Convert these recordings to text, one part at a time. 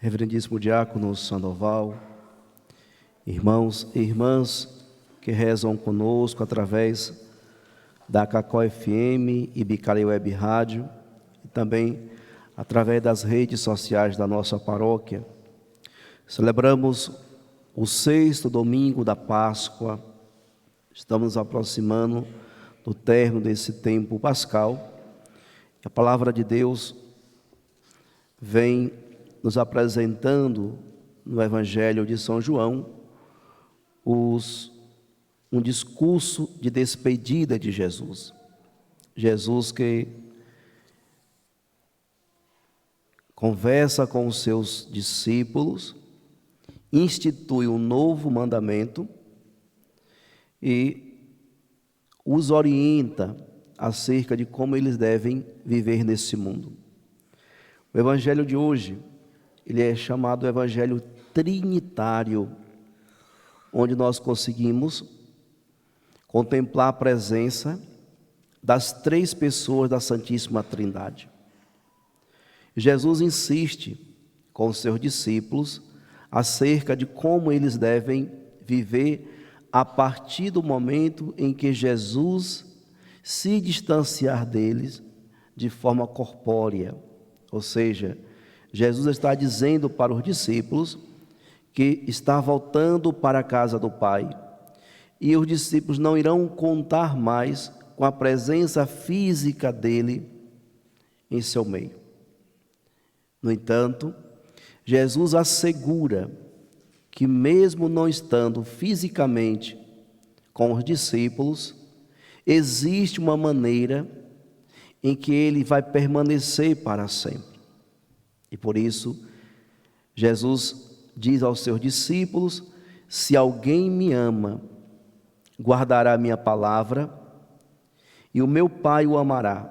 Reverendíssimo Diácono Sandoval, irmãos e irmãs que rezam conosco através da Cacó FM e Bicalei Web Rádio e também através das redes sociais da nossa paróquia. Celebramos o 6º domingo da Páscoa, estamos nos aproximando do término desse tempo pascal. A palavra de Deus vem nos apresentando no Evangelho de São João um discurso de despedida de Jesus. Jesus que conversa com os seus discípulos, institui um novo mandamento e os orienta acerca de como eles devem viver nesse mundo. O Evangelho de hoje, ele é chamado Evangelho Trinitário, onde nós conseguimos contemplar a presença das 3 pessoas da Santíssima Trindade. Jesus insiste com os seus discípulos acerca de como eles devem viver a partir do momento em que Jesus se distanciar deles de forma corpórea. Ou seja, Jesus está dizendo para os discípulos que está voltando para a casa do Pai e os discípulos não irão contar mais com a presença física dele em seu meio. No entanto, Jesus assegura que mesmo não estando fisicamente com os discípulos, existe uma maneira em que ele vai permanecer para sempre. E por isso, Jesus diz aos seus discípulos: se alguém me ama, guardará a minha palavra, e o meu Pai o amará,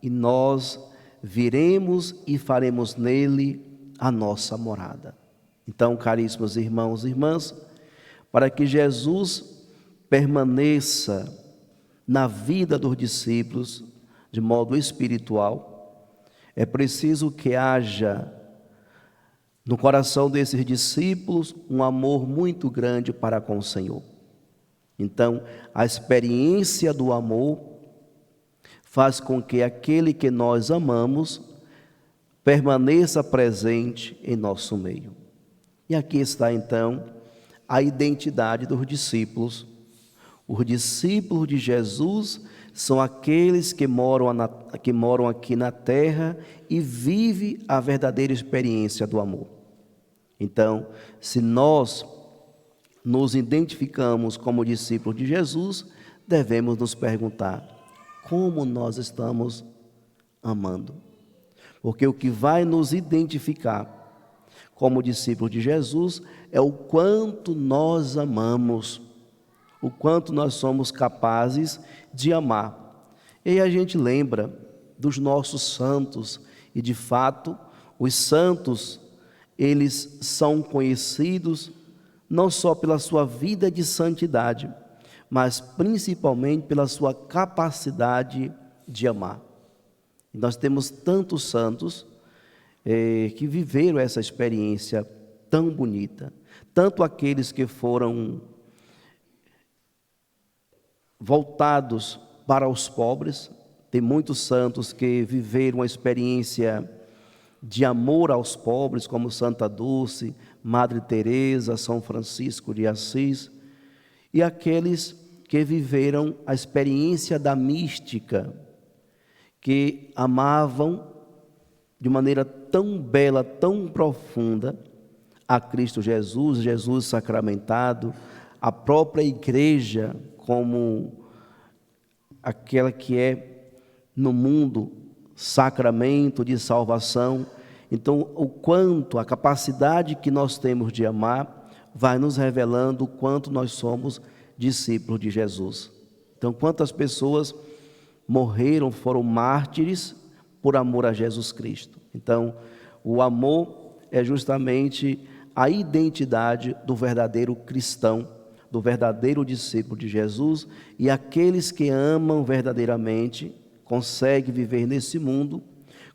e nós viremos e faremos nele a nossa morada. Então, caríssimos irmãos e irmãs, para que Jesus permaneça na vida dos discípulos de modo espiritual, é preciso que haja no coração desses discípulos um amor muito grande para com o Senhor. Então, a experiência do amor faz com que aquele que nós amamos permaneça presente em nosso meio. E aqui está então a identidade dos discípulos. Os discípulos de Jesus são aqueles que moram aqui na terra e vivem a verdadeira experiência do amor. Então, se nós nos identificamos como discípulos de Jesus, devemos nos perguntar: como nós estamos amando? Porque o que vai nos identificar como discípulos de Jesus é o quanto nós amamos, o quanto nós somos capazes de amar. E aí a gente lembra dos nossos santos, e de fato, os santos, eles são conhecidos não só pela sua vida de santidade, mas principalmente pela sua capacidade de amar. E nós temos tantos santos que viveram essa experiência tão bonita, tanto aqueles que foram voltados para os pobres. Tem muitos santos que viveram uma experiência de amor aos pobres, como Santa Dulce, Madre Teresa, São Francisco de Assis, e aqueles que viveram a experiência da mística, que amavam de maneira tão bela, tão profunda a Cristo Jesus, Jesus sacramentado, a própria igreja como aquela que é no mundo sacramento de salvação. Então, o quanto, a capacidade que nós temos de amar vai nos revelando o quanto nós somos discípulos de Jesus. Então, quantas pessoas morreram, foram mártires por amor a Jesus Cristo. Então, o amor é justamente a identidade do verdadeiro cristão, do verdadeiro discípulo de Jesus, e aqueles que amam verdadeiramente conseguem viver nesse mundo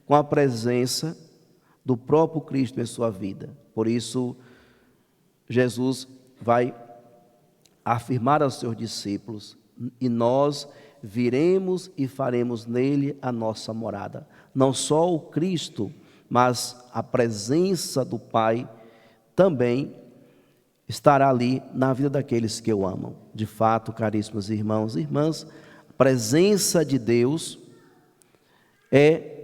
com a presença do próprio Cristo em sua vida. Por isso, Jesus vai afirmar aos seus discípulos: e nós viremos e faremos nele a nossa morada. Não só o Cristo, mas a presença do Pai também estará ali na vida daqueles que o amam. De fato, caríssimos irmãos e irmãs, a presença de Deus é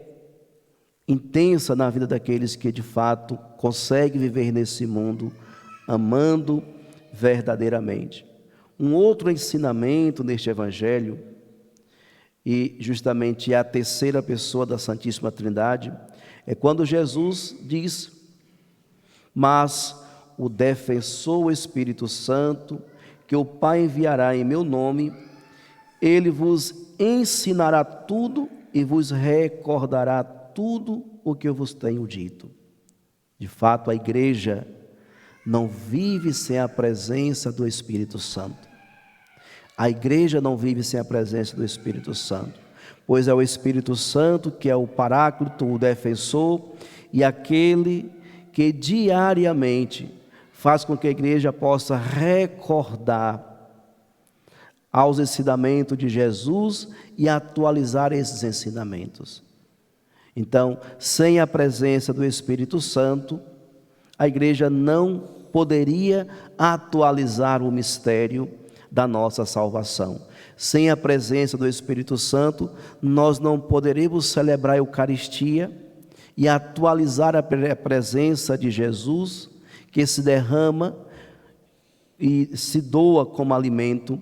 intensa na vida daqueles que de fato conseguem viver nesse mundo amando verdadeiramente. Um outro ensinamento neste evangelho, e justamente é a terceira pessoa da Santíssima Trindade, é quando Jesus diz: mas o defensor, o Espírito Santo, que o Pai enviará em meu nome, ele vos ensinará tudo e vos recordará tudo o que eu vos tenho dito. De fato, a igreja não vive sem a presença do Espírito Santo. A igreja não vive sem a presença do Espírito Santo, pois é o Espírito Santo que é o Paráclito, o defensor, e aquele que diariamente faz com que a igreja possa recordar aos ensinamentos de Jesus e atualizar esses ensinamentos. Então, sem a presença do Espírito Santo, a igreja não poderia atualizar o mistério da nossa salvação. Sem a presença do Espírito Santo, nós não poderíamos celebrar a Eucaristia e atualizar a presença de Jesus, que se derrama e se doa como alimento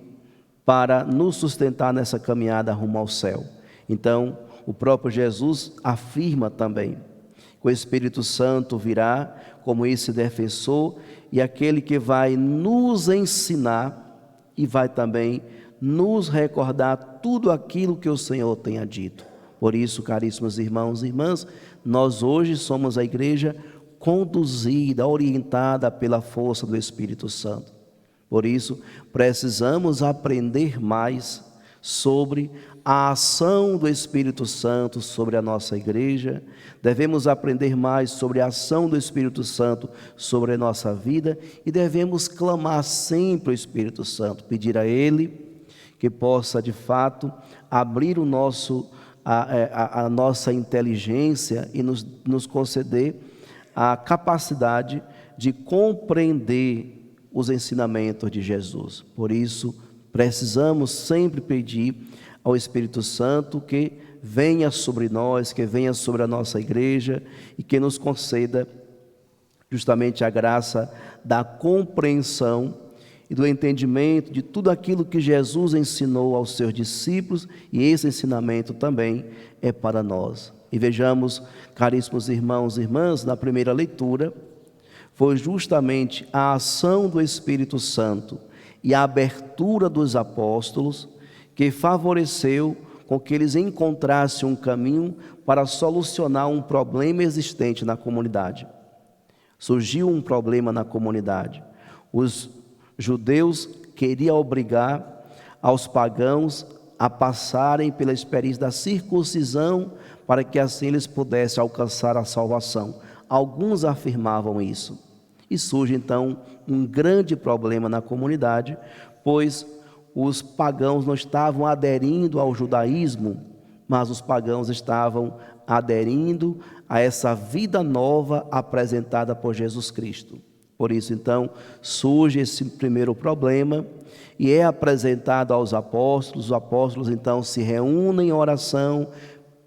para nos sustentar nessa caminhada rumo ao céu. Então, o próprio Jesus afirma também que o Espírito Santo virá como esse defensor e aquele que vai nos ensinar e vai também nos recordar tudo aquilo que o Senhor tenha dito. Por isso, caríssimos irmãos e irmãs, nós hoje somos a igreja conduzida, orientada pela força do Espírito Santo. Por isso, precisamos aprender mais sobre a ação do Espírito Santo sobre a nossa igreja. Devemos aprender mais sobre a ação do Espírito Santo sobre a nossa vida e devemos clamar sempre o Espírito Santo, pedir a Ele que possa de fato abrir a nossa inteligência e nos conceder a capacidade de compreender os ensinamentos de Jesus. Por isso, precisamos sempre pedir ao Espírito Santo que venha sobre nós, que venha sobre a nossa igreja e que nos conceda justamente a graça da compreensão e do entendimento de tudo aquilo que Jesus ensinou aos seus discípulos, e esse ensinamento também é para nós. E vejamos, caríssimos irmãos e irmãs, na primeira leitura, foi justamente a ação do Espírito Santo e a abertura dos apóstolos que favoreceu com que eles encontrassem um caminho para solucionar um problema existente na comunidade. Surgiu um problema na comunidade. Os judeus queriam obrigar aos pagãos a passarem pela experiência da circuncisão para que assim eles pudessem alcançar a salvação. Alguns afirmavam isso. E surge então um grande problema na comunidade, pois os pagãos não estavam aderindo ao judaísmo, mas os pagãos estavam aderindo a essa vida nova apresentada por Jesus Cristo. Por isso, então, surge esse primeiro problema e é apresentado aos apóstolos. Os apóstolos, então, se reúnem em oração,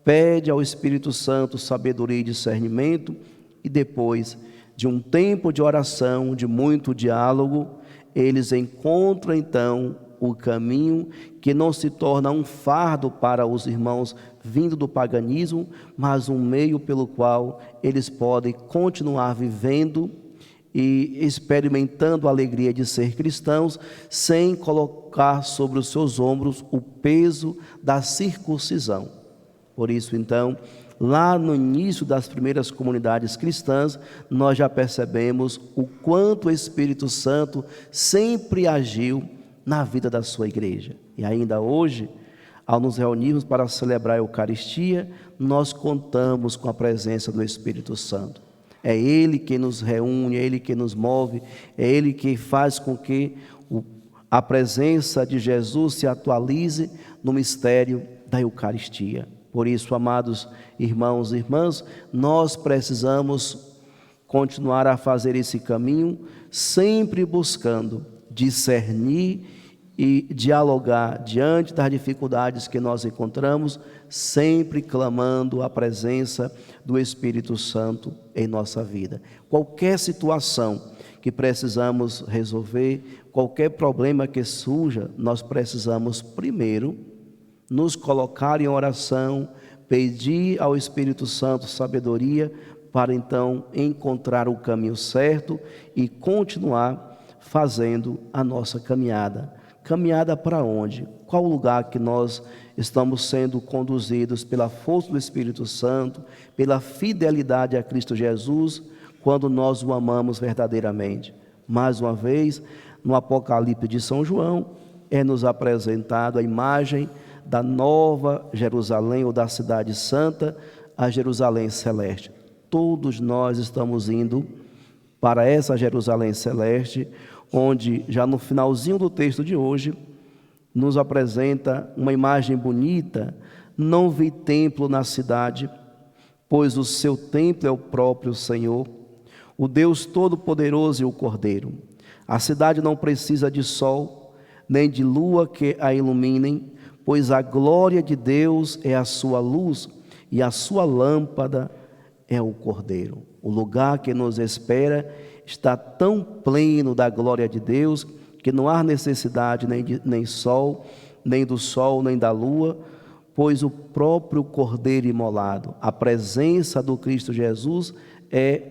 pedem ao Espírito Santo sabedoria e discernimento, e depois de um tempo de oração, de muito diálogo, eles encontram, então, o caminho que não se torna um fardo para os irmãos vindo do paganismo, mas um meio pelo qual eles podem continuar vivendo e experimentando a alegria de ser cristãos, sem colocar sobre os seus ombros o peso da circuncisão. Por isso, então, lá no início das primeiras comunidades cristãs, nós já percebemos o quanto o Espírito Santo sempre agiu na vida da sua igreja. E ainda hoje, ao nos reunirmos para celebrar a Eucaristia, nós contamos com a presença do Espírito Santo. É Ele que nos reúne, é Ele que nos move, é Ele que faz com que a presença de Jesus se atualize no mistério da Eucaristia. Por isso, amados irmãos e irmãs, nós precisamos continuar a fazer esse caminho, sempre buscando discernir e dialogar diante das dificuldades que nós encontramos, sempre clamando a presença do Espírito Santo em nossa vida. Qualquer situação que precisamos resolver, qualquer problema que surja, nós precisamos primeiro nos colocar em oração, pedir ao Espírito Santo sabedoria para então encontrar o caminho certo e continuar fazendo a nossa caminhada. Caminhada para onde? Qual o lugar que nós estamos sendo conduzidos pela força do Espírito Santo, pela fidelidade a Cristo Jesus, quando nós o amamos verdadeiramente? Mais uma vez, no Apocalipse de São João, é nos apresentado a imagem da nova Jerusalém, ou da cidade santa, a Jerusalém celeste. Todos nós estamos indo para essa Jerusalém celeste, onde já no finalzinho do texto de hoje, nos apresenta uma imagem bonita. Não vi templo na cidade, pois o seu templo é o próprio Senhor, o Deus Todo-Poderoso e o Cordeiro. A cidade não precisa de sol, nem de lua que a iluminem, pois a glória de Deus é a sua luz, e a sua lâmpada é o Cordeiro. O lugar que nos espera está tão pleno da glória de Deus, que não há necessidade nem sol, nem do sol, nem da lua, pois o próprio Cordeiro imolado, a presença do Cristo Jesus é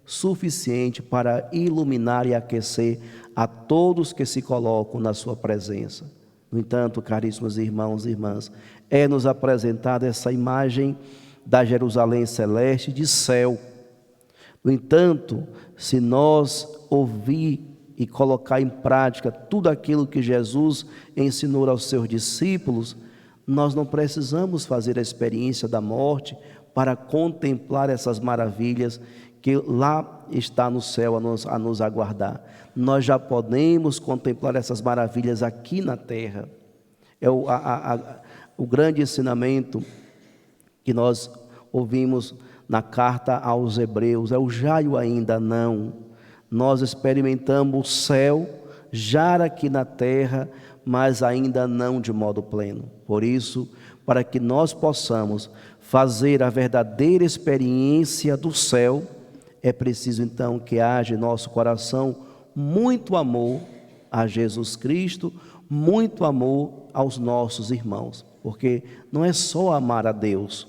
suficiente para iluminar e aquecer a todos que se colocam na sua presença. No entanto, caríssimos irmãos e irmãs, é nos apresentada essa imagem da Jerusalém celeste de céu. No entanto, se nós ouvir e colocar em prática tudo aquilo que Jesus ensinou aos seus discípulos, nós não precisamos fazer a experiência da morte para contemplar essas maravilhas que lá está no céu a nos aguardar. Nós já podemos contemplar essas maravilhas aqui na terra. É o grande ensinamento que nós ouvimos na carta aos Hebreus, é o já e o ainda não. Nós experimentamos o céu já aqui na terra, mas ainda não de modo pleno. Por isso, para que nós possamos fazer a verdadeira experiência do céu, é preciso então que haja em nosso coração muito amor a Jesus Cristo, muito amor aos nossos irmãos, porque não é só amar a Deus,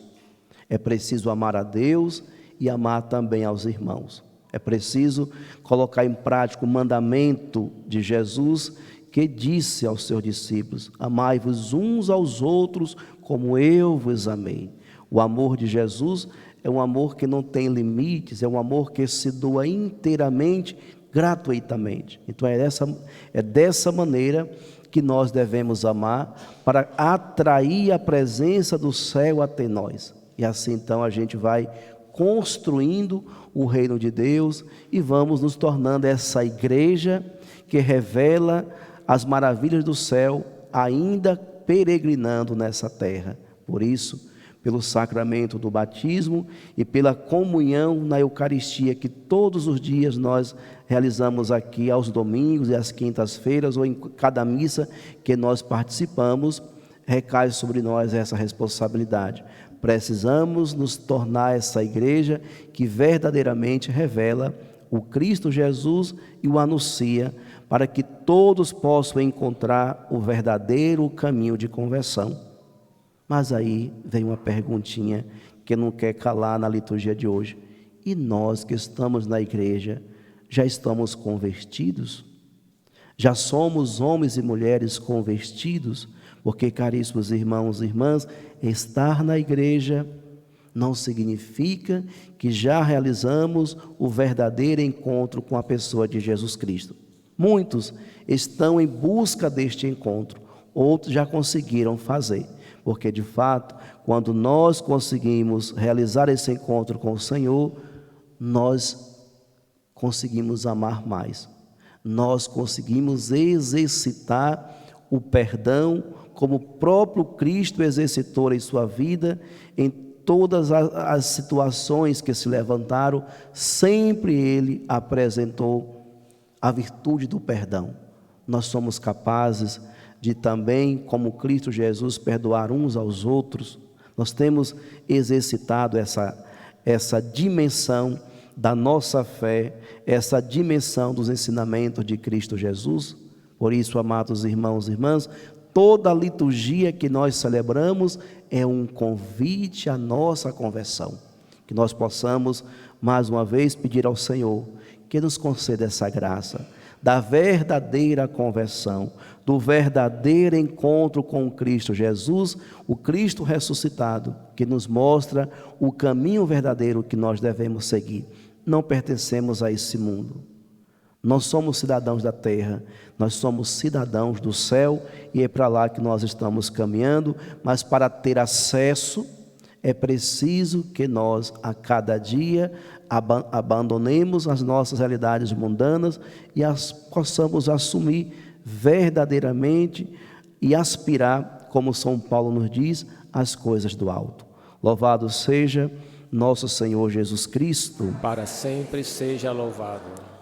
é preciso amar a Deus e amar também aos irmãos. É preciso colocar em prática o mandamento de Jesus, que disse aos seus discípulos: amai-vos uns aos outros como eu vos amei. O amor de Jesus é um amor que não tem limites, é um amor que se doa inteiramente, gratuitamente. Então é dessa maneira que nós devemos amar, para atrair a presença do céu até nós. E assim então a gente vai construindo o reino de Deus e vamos nos tornando essa igreja que revela as maravilhas do céu, ainda peregrinando nessa terra. Por isso, pelo sacramento do batismo e pela comunhão na Eucaristia, que todos os dias nós realizamos aqui aos domingos e às quintas-feiras, ou em cada missa que nós participamos, recai sobre nós essa responsabilidade. Precisamos nos tornar essa igreja que verdadeiramente revela o Cristo Jesus e o anuncia, para que todos possam encontrar o verdadeiro caminho de conversão. Mas aí vem uma perguntinha que não quer calar na liturgia de hoje: e nós que estamos na igreja, já estamos convertidos? Já somos homens e mulheres convertidos? Porque, caríssimos irmãos e irmãs, estar na igreja não significa que já realizamos o verdadeiro encontro com a pessoa de Jesus Cristo. Muitos estão em busca deste encontro, outros já conseguiram fazer, porque de fato, quando nós conseguimos realizar esse encontro com o Senhor, nós conseguimos amar mais. Nós conseguimos exercitar o perdão como o próprio Cristo exercitou em sua vida, em todas as situações que se levantaram, sempre Ele apresentou a virtude do perdão. Nós somos capazes de também, como Cristo Jesus, perdoar uns aos outros. Nós temos exercitado essa dimensão da nossa fé, essa dimensão dos ensinamentos de Cristo Jesus. Por isso, amados irmãos e irmãs, toda a liturgia que nós celebramos é um convite à nossa conversão. Que nós possamos, mais uma vez, pedir ao Senhor que nos conceda essa graça da verdadeira conversão, do verdadeiro encontro com Cristo Jesus, o Cristo ressuscitado, que nos mostra o caminho verdadeiro que nós devemos seguir. Não pertencemos a esse mundo. Não somos cidadãos da terra, nós somos cidadãos do céu e é para lá que nós estamos caminhando, mas para ter acesso é preciso que nós a cada dia abandonemos as nossas realidades mundanas e as possamos assumir verdadeiramente e aspirar, como São Paulo nos diz, as coisas do alto. Louvado seja nosso Senhor Jesus Cristo. Para sempre seja louvado.